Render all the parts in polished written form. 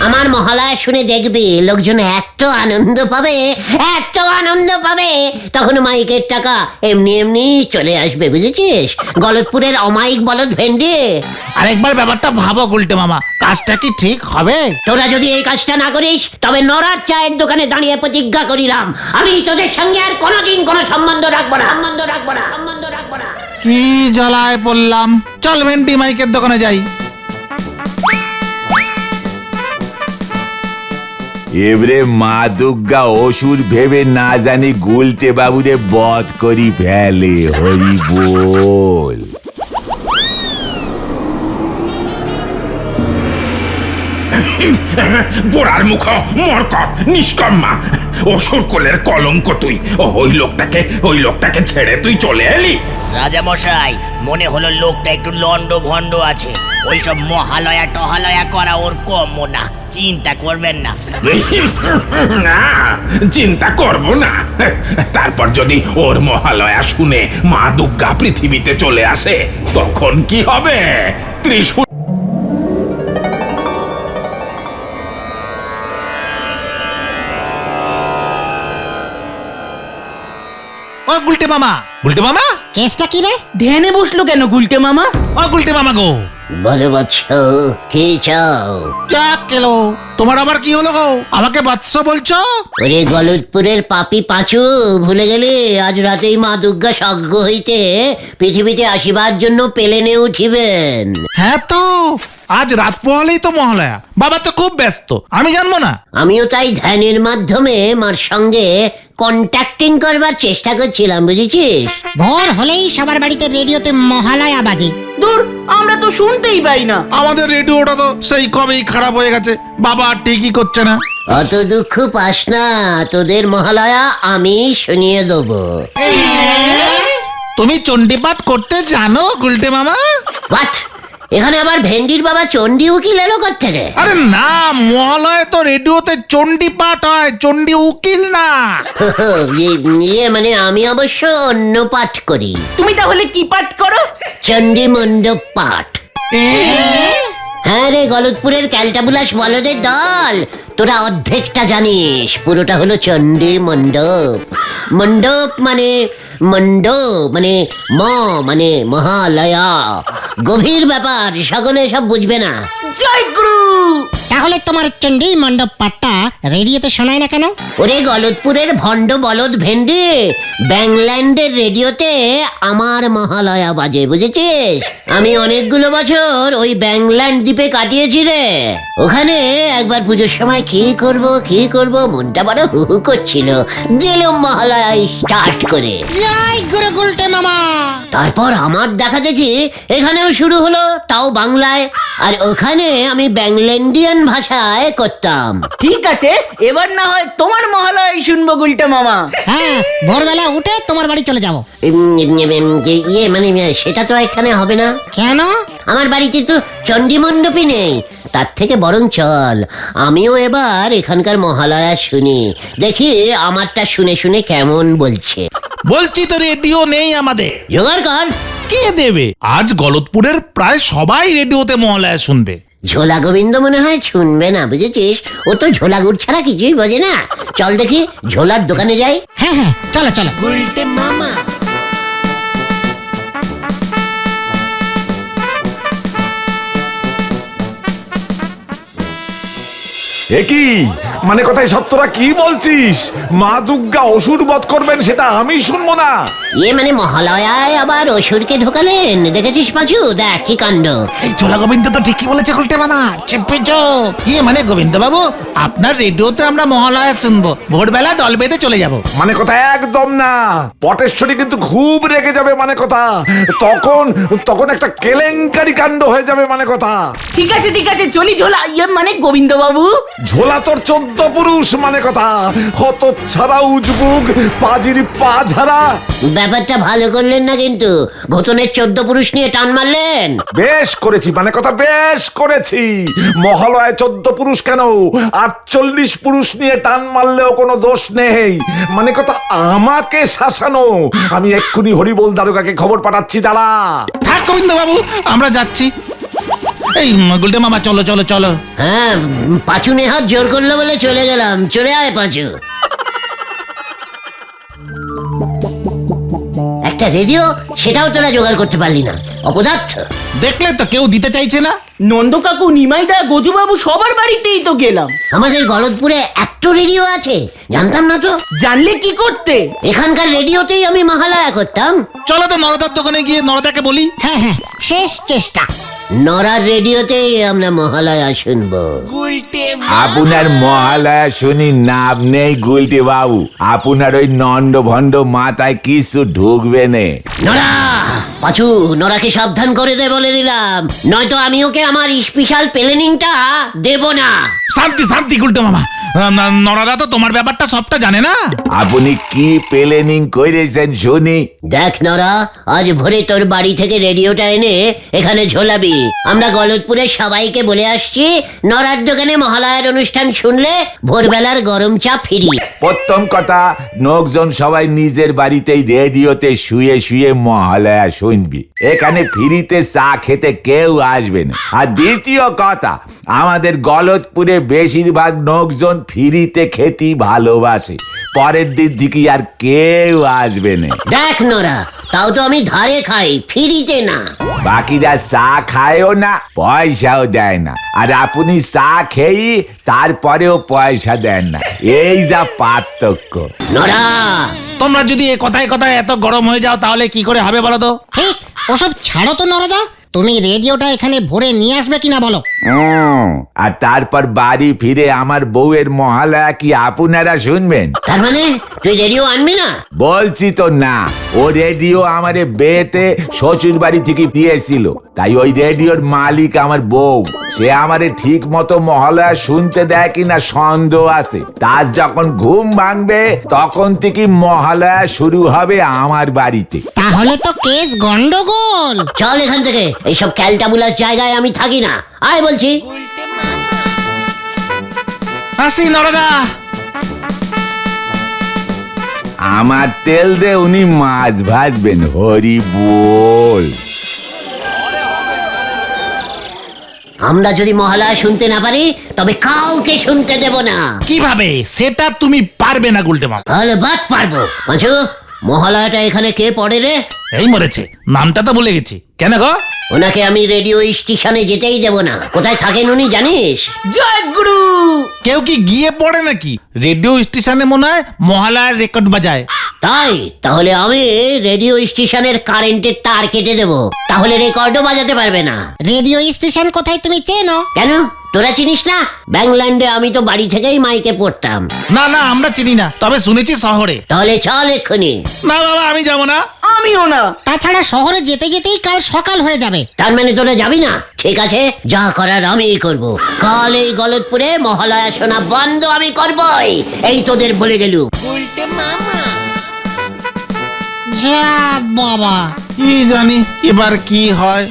আমার মহালয়া শুনে দেখবি লোকজন এত আনন্দ পাবে, এত আনন্দ পাবে, তখন মাইকের টাকা এমনি এমনি চলে আসবে, বুঝেছিস? গলতপুরের অমায়িক বলদ ভেন্ডি। আরেকবার ব্যাপারটা ভাবো গুলটে মামা, কাজটা কি ঠিক হবে? তোরা যদি এই কাজটা না করিস তবে নড়ার চায়ের দোকানে দাঁড়িয়ে প্রতিজ্ঞা করিলাম আমি তোদের সঙ্গে আর কোনোদিন কোনো সম্বন্ধ রাখবো না। কি জ্বালায় পড়লাম। চল ভেন্ডি, মাইকের দোকানে যাই। এবারে মা দুর্গা অসুর ভেবে না জানি গুলটে বাবুরে বধ করি ফেলে। হরি বল। পোড়ার মুখ মরকট নিষ্কম্মা, অসুর কোলের কলঙ্ক তুই। ওই লোকটাকে ছেড়ে তুই চলে এলি? রাজা মশাই, মনে হলো লোকটা একটু লন্ড ভন্ড আছে। ওইসব মহালয়া টহালয়া করা ওর কম না, চিন্তা করবেন না। না, চিন্তা করব না। তারপর যদি ওর মহালয়া শুনে মা দুর্গা পৃথিবীতে চলে আসে তখন কি হবে? ত্রিশূল ও গুলটে মামা, গুলটে মামা, কেসটা কি রে? ধ্যানে বসলো কেন গুলটে মামা? ও গুলটে মামা গো। বলো বৎস, কি চাও? যা কেলো, তোমার আবার কি হলো গো? আমাকে বৎস বলছো? ওরে গলতপুরের পাপি পাঁচু, ভুলে গেলে আজ রাতেই মা দুর্গা সজ্ঞ হইতে পৃথিবীতে আসিবার জন্য পেলেনে উঠিবেন। হ্যাঁ তো, আজ রাত পোহালেই তো মহালয়া। বাবা তো খুব ব্যস্ত, আমি জানবো না? আমিও তাই ধ্যানের মাধ্যমে মার সঙ্গে কন্ট্যাক্টিং করবার চেষ্টা করছিলাম, বুঝেছিস? ভোর হলেই সবার বাড়িতে রেডিওতে মহালয়া বাজে। দূর, আমরা তো শুনতেই পাই না। আমাদের রেডিওটা তো সেই কবেই খারাপ হয়ে গেছে, বাবা ঠিকই করছে না। অত দুঃখ পাস না, তোদের মহালয়া আমি শুনিয়ে দেবো। তুমি চণ্ডীপাঠ করতে জানো গুলটে মামা? হোয়াট? এখানে আবার ভেন্ডির বাবা চণ্ডী উকিল এলো কোত্থেকে? আরে না, মহালয় তো রেডিওতে চণ্ডীপাঠ হয়, চণ্ডী উকিল না। মানে আমি অবশ্য অন্য পাঠ করি। তুমি তাহলে কি পাঠ করো? চণ্ডী মণ্ডপ পাঠ। হ্যাঁ রে, গলতপুরের ক্যালটাবুলাস বলদের দল, তোরা অর্ধেকটা জানিস, পুরোটা হলো চণ্ডী মণ্ডপ। মণ্ডপ মানে মানে মানে মহালয়া। গভীর ব্যাপার, সকলে সব বুঝবে না। জয় গুরু। তাহলে তোমার চণ্ডী মণ্ডপ পাঠটা রেডিওতে শোনায় না কেন? ওরে গলতপুরের ভণ্ড বলদ ভেন্ডি, ব্যাংল্যান্ডের রেডিওতে আমার মহালয়া বাজে, বুঝেছিস? আমি অনেকগুলো বছর ওই ব্যাংল্যান্ড দ্বীপে কাটিয়েছি রে। ওখানে একবার পুজোর সময় কি করব মনটা বড় হু হু করছিল, দিলুম মহালয়া স্টার্ট করে। জয় গুরু গুলটে মামা। তারপর আমার দেখা দেখি এখানেও শুরু হলো, তাও বাংলায়, আর ওখানে আমি ব্যাংল্যান্ডিয়ান ভাষায় করতাম। ঠিক আছে, এবার না হয় তোমার মহালয়াই শুনবো গুলটে মামা। হ্যাঁ, ভোরবেলা উঠে তোমার বাড়ি চলে যাবো। মানে সেটা তো এখানে হবে না। কেন? আমার বাড়িতে তো চণ্ডী মণ্ডপই নেই। তার থেকে বরং চল আমিও এবার এখানকার মহালয়া শুনি, দেখি আমারটা শুনে শুনে কেমন বলছে। বলছি তো রেডিও নেই আমাদের। জোগাড় কর। কে দেবে? আজ গলতপুরের প্রায় সবাই রেডিওতে মহালয়া শুনবে। ঝোলা গোবিন্দ মনে হয় শুনবে না, বুঝেছিস? ও তো ঝোলা গুড় ছাড়া কিছুই বোঝে না। চল দেখি ঝোলার দোকানে যাই। হ্যাঁ হ্যাঁ, চলো চলো। উল্টে মামা। একই মানে কথায় সত্যরা কি বলছিস? মা দুর্গা অসুর বধ করবেন সেটা আমি শুনবো না। মানে মহালয়ায় আবার অসুরকে ঢোকালেন, দেখেছিস পাঁচু? দেখ কি কাণ্ড। ঝোলা গোবিন্দ তো ঠিকই বলেছে গুলটে মামা, চেপেছো। মানে গোবিন্দ বাবু, আপনার রেডিওতে আমরা মহালয়া শুনবো, ভোরবেলা দল বেঁধে চলে যাব। মানে কথা একদম না, পটেশ্বরী কিন্তু খুব রেগে যাবে। মানে কথা তখন একটা কেলেঙ্কারি কাণ্ড হয়ে যাবে। মানে কথা। ঠিক আছে চলি ঝোলা। মানে গোবিন্দ বাবু, ঝোলা তোর 14 পুরুষ। মানে কথা, হত ছাড়া উজবুক পাজির পা ঝাড়া। ব্যাপারটা ভালো করলেন না কিন্তু, ঘটনের 14 পুরুষ নিয়ে টান মারলেন। বেশ করেছি। মানে কথা বেশ করেছি। মহালয়ায় 14 পুরুষ কেন, 48 পুরুষ নিয়ে টান মারলেও কোনো দোষ নেই। মানে কথা আমাকে শাসানো। আমি এক্ষুনি হরিবোল দারোগাকে খবর পাঠাচ্ছি, দাঁড়া। হ্যাঁ গোবিন্দ বাবু, আমরা যাচ্ছি। এই গুলটে মামা চলো চলো চলো। হ্যাঁ, পাঁচু নেহাত জোর করলো বলে চলে গেলাম। চলে আয় পাঁচু। একটা রেডিও, সেটাও তোরা জোগাড় করতে পারলি না, অপদার্থ। দেখলে তো কেউ দিতে চাইছে না। নন্দ কাকু, নিমাইদা, গজুবাবু সবার বাড়িতেই তো গেলাম। আমাদের গলদপুরে এত রেডিও আছে, জানতাম না তো। জানলে কি করতে? এখানকার রেডিওতেই আমি মহালয়া করতাম। চলো তো নরদার দোকানে গিয়ে নরদাকে বলি। হ্যাঁ হ্যাঁ, শেষ চেষ্টা। নরার রেডিওতেই আমরা মহালয়া শুনবো। আপনার মহালয়া শুনি নাম নেই গুলটে বাবু, আপনার ওই নন্ড ভণ্ড মাথায় কিছু ঢুকবে নে। নরা, পাঁচু, নরাকে সাবধান করে দে বলে দিলাম, নয়তো আমি ওকে আমার স্পেশাল প্ল্যানিংটা দেব না। শান্তি শান্তি গুলটে মামা, নরদা তো তোমার ব্যাপারটা সবটা জানে না। আপনি কি প্ল্যানিং করেছেন শুনি? দেখ নরা, আজ ভোরে তোর বাড়ি থেকে রেডিওটা এনে এখানে ঝোলাবি। আমরা গলতপুরের সবাইকে বলে আসছি, নরার দোকানে মহালয়ার অনুষ্ঠান শুনলে ভোরবেলার গরম চা ফ্রি। প্রথম কথা, লোকজন সবাই নিজের বাড়িতেই রেডিওতে শুয়ে শুয়ে মহালয়া শুনবি, এখানে ফ্রিতে চা খেতে কেউ আসবে না। আর দ্বিতীয় কথা, আমাদের গলতপুরে বেশিরভাগ লোকজন ফ্রিতে খেতে ভালোবাসে, পরের দিন থেকে আর কেউ আসবে না। দেখ নরা, তাও তো আমি ধারে খাই, ফ্রিতে না। বাকিরা চা খায়ও না, পয়সাও দেয় না, আর আপনি চা খেয়ে তারপরেও পয়সা দেন না, এই যা পার্থক্য। নরা, তোমরা যদি এ কথায় কথায় এত গরম হয়ে যাও তাহলে কি করে হবে বলো তো? ঠিক, ওসব ছাড়ো তো নরদা। তুমি রেডিওটা এখানে ভরে নিয়ে আসবে কিনা বলো। আর তারপর বাড়ি ফিরে আমার বউয়ের মহালয়া কি আপনারা শুনবেন? তার মানে তুই রেডিও আনবি না? বলছি তো না, ও রেডিও আমারে বেতে শ্বশুর বাড়ি থেকে দিয়েছিল, তাই ওই রেডিওর মালিক আমার বউ। সে আমারে ঠিক মতো মহালয়া শুনতে দেয় কিনা সন্দেহ আছে। তার যখন ঘুম ভাঙবে তখন থেকে মহালয়া শুরু হবে আমার বাড়িতে। তাহলে তো কেস গন্ডগোল। চল এখান থেকে, এইসব ক্যালটাবুলাস জায়গায় আমি থাকি না। আয় বলছি। আসি নরদা। আমার তেল দে উনি মাছ ভাজবেন, হরি বল। আমরা যদি মহালয়া শুনতে না পারি তবে কাউকে শুনতে দেব না। কিভাবে? সেটা তুমি পারবে না গুলটে মামা। তাহলে বাদ পারবো। পাঁচু, মহালয়াটা এখানে কে পড়ে রে? এই মরেছে, নামটা তো ভুলে গেছি। কেন গো? ওনাকে আমি রেডিও স্টেশনে যেতেই দেব না। কোথায় থাকেন উনি জানিস? জয় গুরু। কেউ কি গিয়ে পড়ে নাকি? রেডিও স্টেশনে মনে হয় মহালয়ার রেকর্ড বাজায়। তাই? তাহলে আমি রেডিও স্টেশনের কারেন্টের তার কেটে দেব, তাহলে রেকর্ডও বাজাতে পারবে না। রেডিও স্টেশন কোথায় তুমি চেনো? কেন, তোরা চিনিস না? ব্যাংল্যান্ডে আমি তো বাড়ি থেকেই মাইকে পড়তাম। না না, আমরা চিনি না, তবে শুনেছি শহরে। তাহলে চল এক্ষুনি। না বাবা, আমি যাব না। আমিও না। তাছাড়া শহরে যেতে যেতেই কাল সকাল হয়ে যাবে। তার মানে তোরা যাবি না? ঠিক আছে, যা করার আমিই করব। কাল এই গলতপুরে মহালয়া শোনা বন্ধ আমি করবই, এই তোদের বলে গেলু। যা বাবা। কি জানি এবার কি হয়।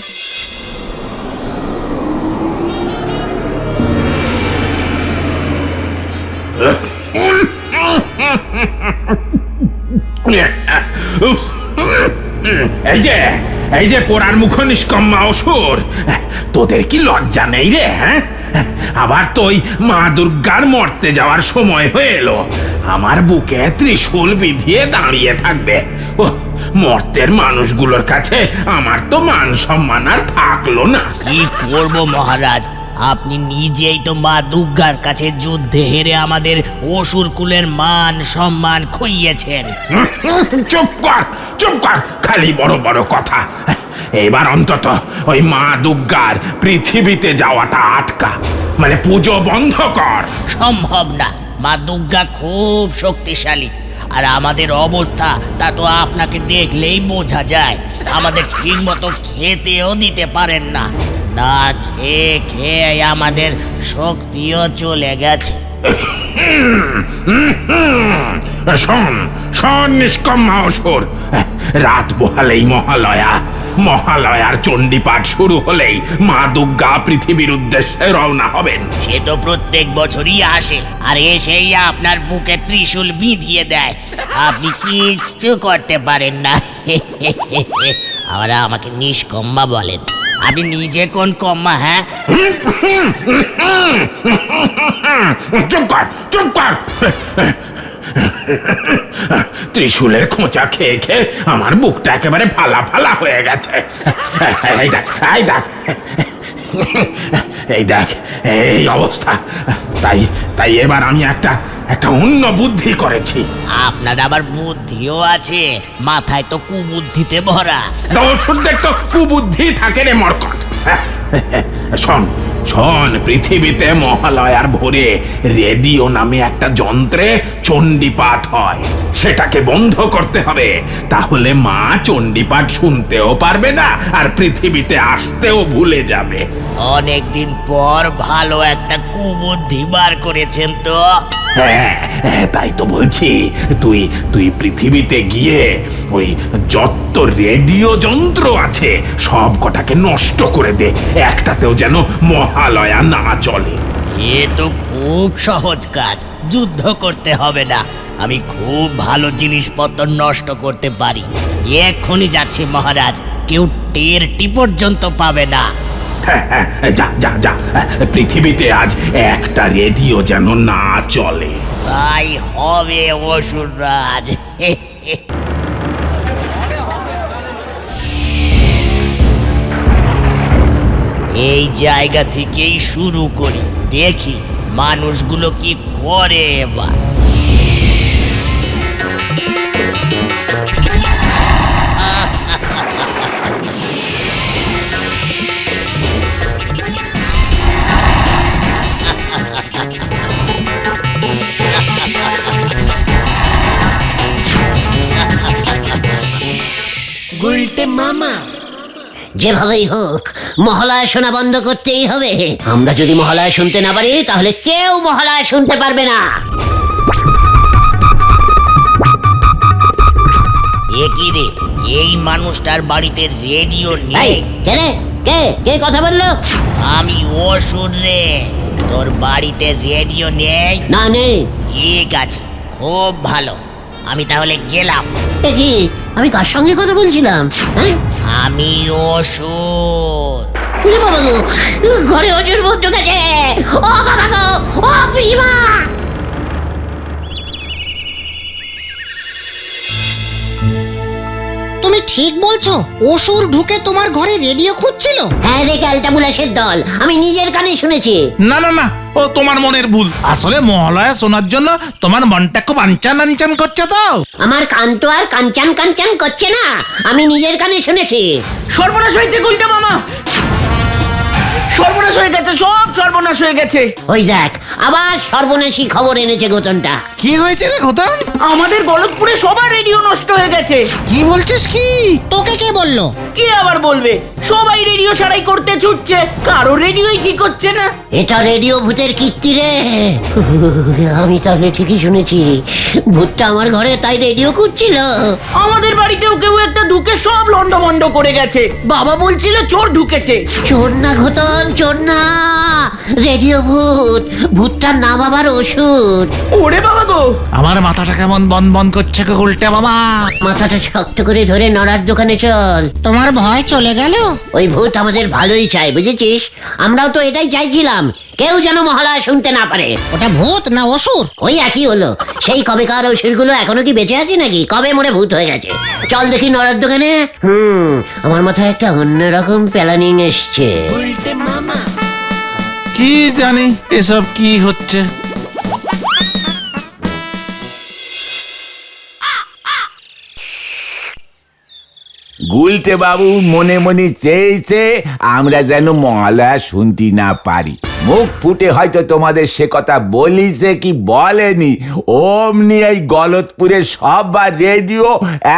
এই যে পোড়ার মুখ নিষ্কম্মা অসুর, তোদের কি লজ্জা নেই রে? হ্যাঁ, আবার তুই মা দুর্গার মরতে যাওয়ার সময় হয়ে এলো, আমার বুকে ত্রিশূল বিধিয়ে দাঁড়িয়ে থাকবে। ও, মর্তের মানুষগুলোর কাছে আমার তো মান সম্মান আর থাকলো না। কি করবো মহারাজ, আপনি নিজেই তো মা দুর্গার কাছে যুদ্ধে হেরে আমাদের অসুর কুলের মান সম্মান খুইয়েছেন। চুপ কর, চুপ কর, খালি বড় বড় কথা। এবার অন্তত ওই মা দুর্গার পৃথিবীতে যাওয়াটা আটকা, মানে পুজো বন্ধ কর। সম্ভব না, মা দুর্গা খুব শক্তিশালী, আর আমাদের অবস্থা তা তো আপনাকে দেখলেই বোঝা যায়। আমাদের ঠিক মতো খেতেও দিতে পারেন না, না খেয়ে খেয়ে আমাদের শক্তিও চলে গেছে। শোন শোন নিষ্কম্মা অসুর, রাত পোহালেই মহালয়ার চণ্ডীপাঠ শুরু হলেই মা দুর্গা পৃথিবীর উদ্দেশ্যে রওনা হবেন। সে তো প্রত্যেক বছরই আসে, আর এসেই আপনার বুকে ত্রিশূল বিধিয়ে দেয়, আপনি কিচ্ছু করতে পারেন না। আর আমাকে নিষ্কম্মা বলেন? আপনি নিজে কোন কম্মা? হ্যাঁ, চুপ কর, চুপ কর। ত্রিশূলের খোঁচা খেয়ে খেয়ে আমার বুকটা একেবারে ফালা ফালা হয়ে গেছে। এই দেখ, এই দেখ, এই দেখ, এই অবস্থা। তাই তাই এবার আমি একটা অন্য বুদ্ধি করেছি। আপনার আবার বুদ্ধিও আছে, মাথায় তো কুবুদ্ধিতে ভরা। দর্শকদের তো কুবুদ্ধি থাকে রে মরকট। শোন শোন, পৃথিবীতে মহালয়ার ভোরে রেডিও নামে একটা যন্ত্রে চণ্ডীপাঠ হয়, সেটাকে বন্ধ করতে হবে। তাহলে মা চণ্ডীপাঠ শুনতেও পারবে না আর পৃথিবীতে আসতেও ভুলে যাবে। অনেকদিন পর ভালো একটা কুবুদ্ধি বার করেছেন তো। হ্যাঁ, তাই তো বলছি, তুই পৃথিবীতে গিয়ে ওই যত রেডিও যন্ত্র আছে সব কটাকে নষ্ট করে দে, একটাতেও যেন মহালয়া না চলে। এ তো খুব সহজ কাজ, যুদ্ধ করতে হবে না। আমি খুব ভালো জিনিসপত্র নষ্ট করতে পারি। এক্ষুনি যাচ্ছি মহারাজ, কেউ টেরটি পর্যন্ত পাবে না। যা যা যা, পৃথিবীতে আজ একটা রেডিও যেন না চলে। তাই হবে অসুররাজ। এই জায়গা থেকেই শুরু করি, দেখি মানুষগুলো কি করে এবার। যেভাবেই হোক মহালয়া শোনা বন্ধ করতেই হবে। আমরা যদি মহালয়া শুনতে না পারি তাহলে কেউ মহালয়া শুনতে পারবে না। এ কি রে, এই মানুষটার বাড়িতে রেডিও এই, নেই? কে রে? কে কে কথা বললো? আমি অসুর রে, তোর বাড়িতে রেডিও নেই? না, নেই। ঠিক আছে, খুব ভালো, আমি তাহলে গেলাম। এ কি, আমি কার সঙ্গে কথা বলছিলাম? হ্যাঁ, আমি অসুর। ওরে বাবা গো, ঘরে অজুর ভূত ঢুকেছে। ও বাবা গো, ও পিসিমা। তুমি ঠিক বলছো? অসুর ঢুকে তোমার ঘরে রেডিও খুঁজছিল? হ্যাঁ রে, ক্যালটা বুলাসের দল, আমি নিজের কানে শুনেছি। না না না, ও তোমার মনের ভুল। আসলে মহালয়া শোনার জন্য তোমার মনটা খুব আনচান আনচান করছে তো। আমার কান তো আর কাঞ্চান কাঞ্চান করছে না, আমি নিজের কানে শুনেছি। সর্বনাশ হয়েছে গুলটা মামা, সর্বনাশ হয়ে গেছে, সব সর্বনাশ হয়ে গেছে। ওই দেখ, আবার সর্বনাশী খবর এনেছে গোতনটা। কি হয়েছে রে ঘটন? আমাদের গলতপুরে সবার রেডিও নষ্ট হয়ে গেছে। কি বলছিস কি? তোকে কে বললো? কে আবার বলবে? সবাই রেডিও সারাই করতে ছুটছে, কারো রেডিওই ঠিক হচ্ছে না। এটা রেডিও ভূতের কীর্তি রে। আমি তাহলে ঠিকই শুনেছি, ভূতটা আমার ঘরে তাই রেডিও খুঁজছিল। আমাদের বাড়িতেও কেউ একটা ঢুকে সব লন্ডভন্ড করে গেছে। বাবা বলছিল চোর ঢুকেছে। চোর না ঘটন, চোর না, রেডিও ভূত। ভূতটার নাম আবার ওষুধ। ওরে বাবা গো, আমার মাথাটা কেমন বন বন করছে গো উল্টে মামা। মাথাটা শক্ত করে ধরে নড়ার দোকানে চল। তোমার ভয় চলে গেল? ওই ভূত আমাদের ভালোই চাই, বুঝেছিস? আমরাও তো এটাই চাইছিলাম, কেউ যেন মহালয়া শুনতে না পারে। ওটা ভূত না অসুর? ওই একই হলো। সেই কবেকার অসুরগুলো এখনো কি বেঁচে আছে নাকি? কবে মরে ভূত হয়ে গেছে। চল দেখি নড়ার দোকানে। আমার মাথায় একটা অন্যরকম প্ল্যানিং এসছে। কি জানি এসব কি হচ্ছে। গুলটে বাবু মনে মনে চেয়েছে আমরা যেন মহালয়া শুনতে না পারি। মুখ ফুটে হয়তো তোমাদের সে কথা বলিছে কি বলেনি, অমনি এই গলতপুরের সবার রেডিও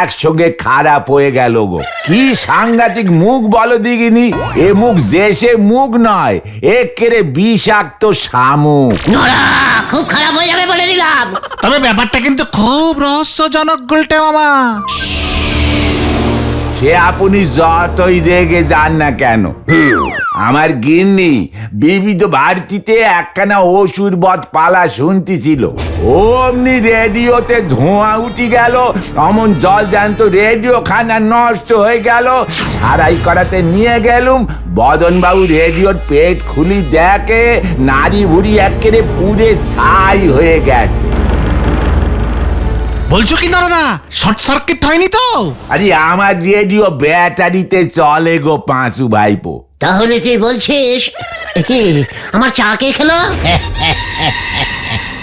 একসঙ্গে খারাপ হয়ে গেল গো। কি সাংঘাতিক মুখ বলো দিগিনি, এ মুখ যে সে মুখ নয়, একেরে বিষাক্ত শামুক। নড়া, খুব খারাপ হয়ে যাবে বলে দিলাম। তবে ব্যাপারটা কিন্তু খুব রহস্যজনক গুলটে মামা। সে আপনি যতই রেগে যান না কেন। আমার গিন্নি বিবিধ ভারতীতে একখানা অসুর বধ পালা শুনতেছিল, অমনি রেডিওতে ধোঁয়া উঠি গেল, অমন জল জ্যান্ত রেডিও খানা নষ্ট হয়ে গেল। সারাই করাতে নিয়ে গেলুম, বদনবাবু রেডিওর পেট খুলি দেখে নারী ভুড়ি একেবারে পুড়ে ছাই হয়ে গেছে। বলছো কি নরদা, শর্ট সার্কিট হয়নি তো? আরে আমার রেডিও ব্যাটারিতে চলে গো পাঁচু ভাইপো। তাহলে তুই বলছিস কি আমার চা কে খেলো?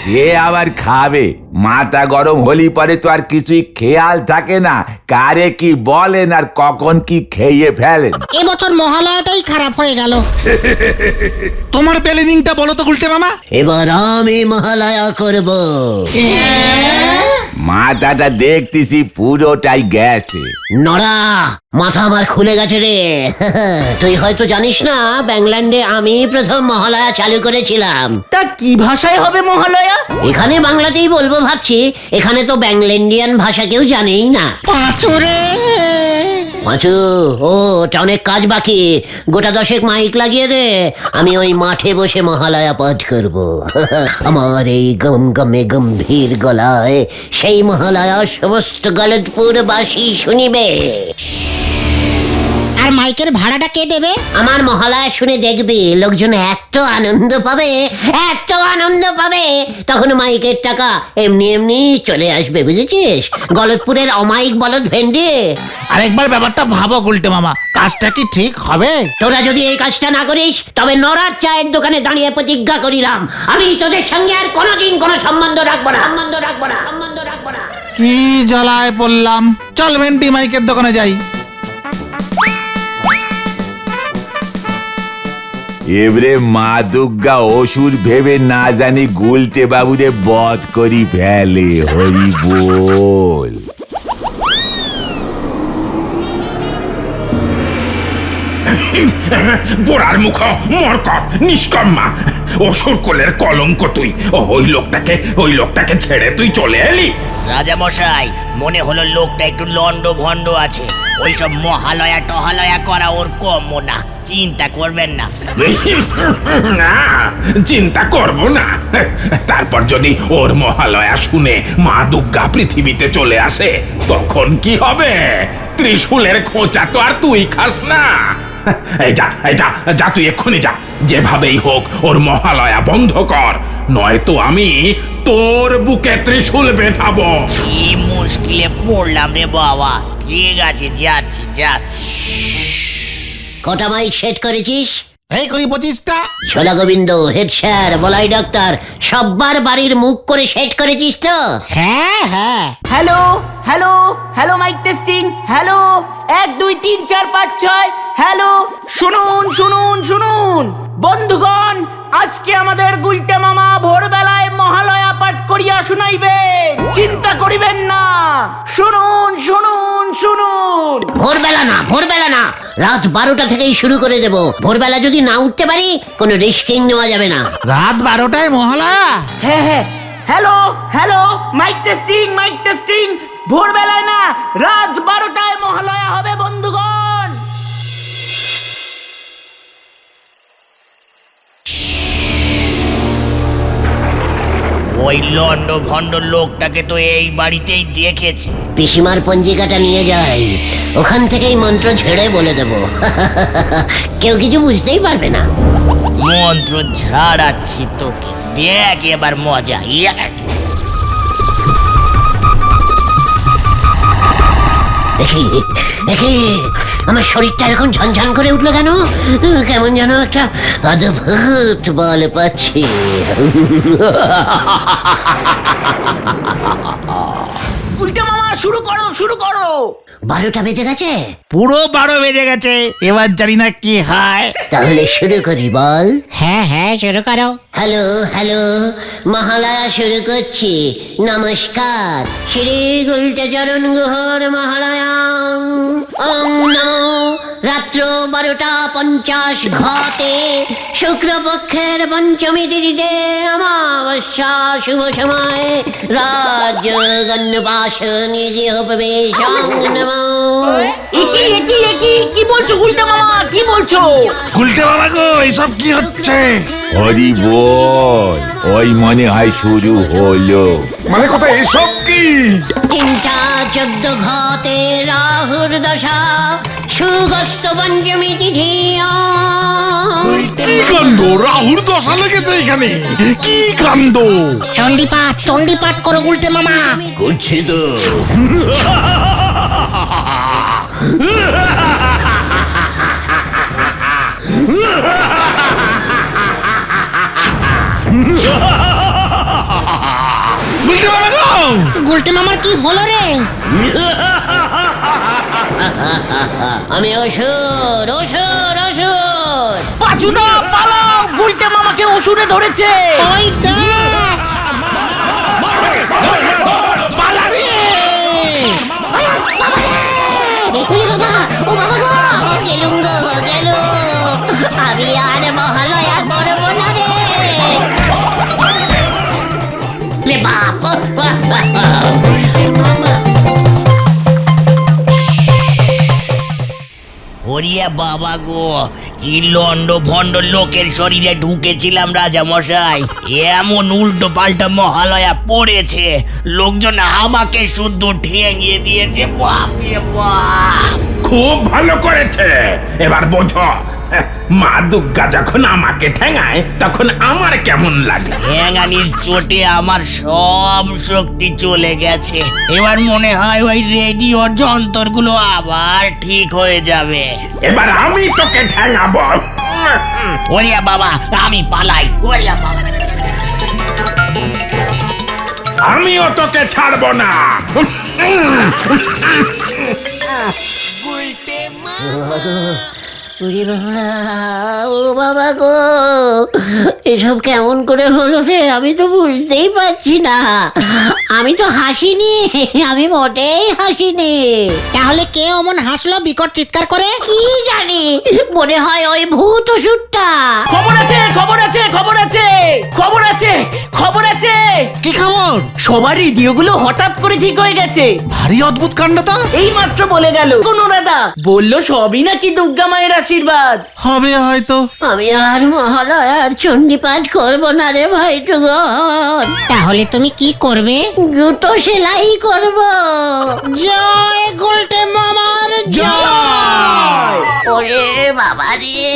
কে আবার খাবে? মাথা গরম হলি পরে তো আর কিছুই খেয়াল থাকে না, কারে কি বলেন আর কখন কি খেয়ে ফেলেন। এবছর মহালয়াটাই খারাপ হয়ে গেল। তোমার প্ল্যানিংটা বলো তো গুলটে মামা। এবার আমি মহালয়া করব। মাথাটা দেখতেছি পুরোটাই গেছে। নড়া, মাথা আমার খুলে গেছে রে। তুই হয়তো জানিস না, ব্যাংল্যান্ডে আমি প্রথম মহালয়া চালু করেছিলাম। তা কি ভাষায় হবে মহালয়া? এখানে বাংলাতেই বলবো ভাবছি, এখানে তো ব্যাংল্যান্ডিয়ান ভাষা কেউ জানেই না। পাঁচুরে পাঁচু, ও ওটা অনেক কাজ বাকি, গোটা 10 মাইক লাগিয়ে দে, আমি ওই মাঠে বসে মহালয়া পাঠ করব। আমার এই গম গমে গম্ভীর গলায় সেই মহালয়া সমস্ত গলতপুরবাসী শুনিবে। আর মাইকের ভাড়াটা কে দেবে? আমার মহালয়া শুনে দেখবি লোকজন এত আনন্দ পাবে, এত আনন্দ পাবে, তখন মাইকের টাকা এমনি এমনি চলে আসবে, বুঝেছিস? গলতপুরের অমাইক বলদ ভেন্ডি। আরেকবার ব্যাপারটা ভাবো গুলটে মামা, কাজটা কি ঠিক হবে? তোরা যদি এই কাজটা না করিস, তবে নড়ার চায়ের দোকানে দাঁড়িয়ে প্রতিজ্ঞা করিলাম, আমি তোদের সঙ্গে আর কোনোদিন কোনো সম্বন্ধ রাখবো না, সম্বন্ধ রাখবো না, সম্বন্ধ রাখবো না। কি জ্বালায় পড়লাম, চল ভেন্ডি মাইকের দোকানে যাই। এবারে মা দুর্গা অসুর ভেবে না জানি গুলটে বাবুরে বধ করি ফেলে। হরি বল। পোড়ার মুখ, মরকট, নিষ্কম্মা, অসুর কোলের কলঙ্ক তুই। ওই লোকটাকে ছেড়ে তুই চলে এলি? রাজামশাই, মনে হলো লোকটা একটু লন্ড ভন্ড আছে। ওইসব মহালয়া টহালয়া করা ওর কম্য না, চিন্তা করবেন না। না, চিন্তা করব না। তারপর যদি ওর মহালয়া শুনে মা দুর্গা পৃথিবীতে চলে আসে, তখন কি হবে? ত্রিশূলের খোঁচা তো আর তুই খাস না। এই যা তুই এক্ষুনি যা, যেভাবেই হোক ওর মহালয়া বন্ধ কর, নয়তো আমি তোর বুকে ত্রিশূল বেঁধাবো। কি মুশকিলে পড়লাম রে বাবা। ঠিক আছে, যাচ্ছি। কটা মাইক সেট করেছিস? এই করি 25টা। ছোলা Gobinda, head sir, Bolai doctor, সব্বার বাড়ির মুখ করে সেট করেছিস তো? হ্যাঁ হ্যাঁ। Hello hello hello, mike testing. Hello, 1 2 3 4 5 6। Hello, শুনুন বন্ধুগণ, আজকে আমাদের গুলটে মামা ভোরবেলায় মহালয়া পাঠ করিয়া শুনাইবে, চিন্তা করিবেন না। শুনুন। ভোরবেলা না, রাত 12টা থেকেই শুরু করে দেব। ভোরবেলা যদি না উঠতে পারি, কোনো রিস্কিং নেওয়া যাবে না। রাত 12টায় মহালয়া? হ্যাঁ। Hello, mike testing. ভোরবেলায় না, রাত 12টায় মহালয়া হবে বন্ধুগণ। ওই লন্ড ভন্ড লোকটাকে তো এই বাড়িতেই দেখেছি। পিসিমার পঞ্জিকাটা নিয়ে যাই, ওখান থেকেই মন্ত্র ঝেড়ে বলে দেব। কেউ কিছু বুঝতেই পারবে না। মন্ত্র ঝাড়াচ্ছি তোকে, দেখ এবার মজা। দেখি আমার শরীরটা এরকম ঝনঝন করে উঠলো কেন? কেমন যেন একটা অদ্ভুত বল পাচ্ছি। গুলটে মামা, শুরু করো। 12টা বেজে গেছে? পুরো 12 বেজে গেছে, এবার জানি না কি হয়। তাহলে শুরু করি, বল। হ্যাঁ, শুরু করো। হ্যালো, মহালয়া শুরু করছি। নমস্কার, শ্রী গুলটে চরণ গুহর মহালয়া। ওম নমো। রাত্র 12:50 ঘতে শুক্লপক্ষের পঞ্চমী তিথিতে অমাবস্যা অমাবস্যা শুভ সময় রাজগণ্যপাশনে গৃহপ্রবেশং নমো। একি কি বলছো গুলটে মামা, কি বলছো? গুলটে বাবা গো এইসব কি হচ্ছে? হরি বল, ওই মনে হয় শুরু হলো। মানে কথা এসব কি? 3টা 14 ঘতে রাহুর দশা সুগস্ত পঞ্চমী তিথি। কি কাণ্ড, রাহুর দশা লেগেছে এখানে, কি কাণ্ড! চণ্ডীপাঠ করো গুলটে মামা। করছি তো। গুলটে বাবা গো, গুলটে মামার কি হলো রে? আমি অসুর অসুর অসুর। পাচুদা পালাও, গুলটে মামাকে অসুরে ধরেছে। ওই দেখ, ওরে বাবা, ও বাবা গো, গেলুম গো গেলুম। আমি আর মহালয়া করব না রে। রে বাপ, ওরিয়া বাবা গো, কি লন্ড ভন্ড লোকের শরীরে ঢুকেছিলাম রাজা মশাই। এমন উল্টো পাল্টা মহালয়া পড়েছে, লোকজন আমাকে শুদ্ধ ঠেঙিয়ে দিয়েছে। বাপ রে বাপ! খুব ভালো করেছে। এবার বোঝো, মা দুর্গা যখন আমাকে ঠেঙায় তখন আমার কেমন লাগে। ঠ্যাঙানির চোটে আমার সব শক্তি চলে গেছে। এবার মনে হয় ওই রেডিওর যন্ত্রগুলো আবার ঠিক হয়ে যাবে। এবার আমি তোকে ঠেঙাবো। ওরিয়া বাবা, আমি পালাই। ওরিয়া বাবা, আমিও তোকে ছাড়বো না। ওরে বাবা, ও বাবা গো, এসব কেমন করে হলো রে? আমি তো বুঝতেই পারছি না। আমি তো হাসিনি, আমি মোটেই হাসিনি। তাহলে কে অমন হাসলো বিকট চিৎকার করে? কি জানি, মনে হয় ওই ভূত ওষুধটা। খবর আছে, খবর আছে, খবর আছে, খবর আছে, খবর আছে। কি খবর? সবার রেডিওগুলো হঠাৎ করে ঠিক হয়ে গেছে। ভারী অদ্ভুত কাণ্ড তো। এই মাত্র বলে গেল কোন দাদা, বললো সবই নাকি দুর্গা মায়ের আশীর্বাদ। হবে হয়তো। আমি আর মহালয়ার চণ্ডীপাঠ করব না রে ভাইটুগন। তাহলে তুমি কি করবে? জুতো সেলাই করব। জয় গুলটে মামার জয়। ওরে বাবা রে,